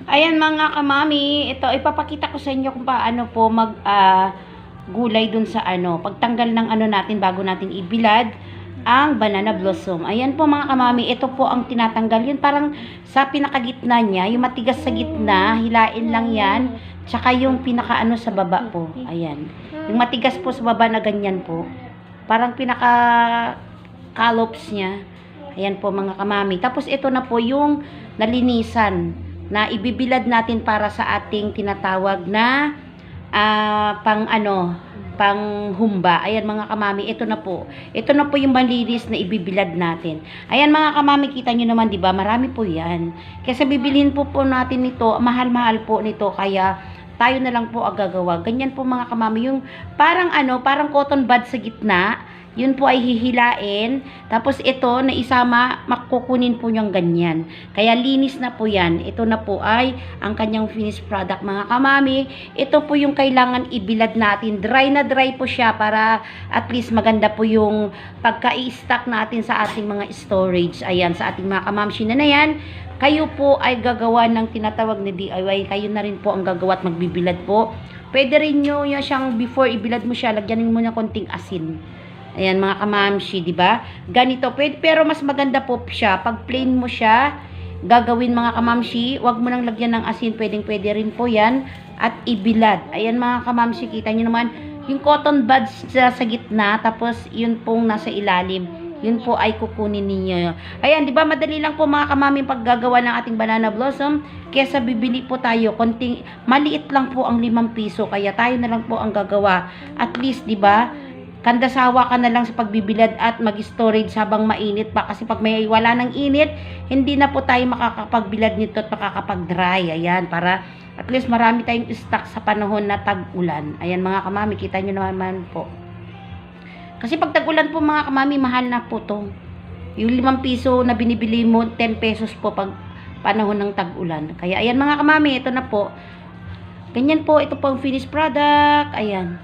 Ayan mga kamami, ito ipapakita ko sa inyo kung paano po mag gulay dun sa pagtanggal ng natin bago natin ibilad ang banana blossom. Ayan po mga kamami, ito po ang tinatanggal. Yun parang sa pinakagitna niya, yung matigas sa gitna, hilain lang yan. Tsaka yung pinaka sa baba po. Ayan. Yung matigas po sa baba na ganyan po. Parang pinaka calops niya. Ayan po mga kamami. Tapos ito na po yung nalinisan na ibibilad natin para sa ating tinatawag na pang humba. Ayan mga kamami, ito na po. Ito na po yung malinis na ibibilad natin. Ayan mga kamami, kita nyo naman, di ba? Marami po yan. Kasi bibilhin po natin nito, mahal-mahal po nito, kaya tayo na lang po ang gagawa. Ganyan po mga kamami, yung parang parang cotton bud sa gitna. Yun po ay hihilain. Tapos ito na isama, makukunin po niyang ganyan. Kaya linis na po yan. Ito na po ay ang kanyang finished product mga kamami. Ito po yung kailangan ibilad natin. Dry na dry po siya para at least maganda po yung pagka-i-stock natin sa ating mga storage. Ayan, sa ating mga kamamshi na yan. Kayo po ay gagawa ng tinatawag na DIY. Kayo na rin po ang gagawa at magbibilad po. Pwede rin nyo yan siyang before ibilad mo siya, lagyanin mo ng konting asin. Ayan mga kamamshi, di ba? Ganito, pwede, pero mas maganda po siya. Pag plain mo siya, gagawin mga kamamshi, wag mo nang lagyan ng asin, pwede rin po yan. At ibilad. Ayan mga kamamshi, kita nyo naman, yung cotton buds sa gitna, tapos yun pong nasa ilalim. Yun po ay kukunin ninyo. Ayan, di ba madali lang po mga kamami paggagawa ng ating banana blossom. Kesa bibili po tayo, konting, maliit lang po ang 5 piso. Kaya tayo na lang po ang gagawa. At least, di ba? Kandasawa ka na lang sa pagbibilad at mag-storage habang mainit pa. Kasi pag may wala ng init, hindi na po tayo makakapagbilad nito at makakapag-dry. Ayan, para at least marami tayong stock sa panahon na tag-ulan. Ayan mga kamami, kita nyo naman po. Kasi pag tag-ulan po mga kamami, mahal na po to. Yung 5 piso na binibili mo, 10 pesos po pag panahon ng tag-ulan. Kaya ayan mga kamami, ito na po. Ganyan po, ito po ang finished product. Ayan.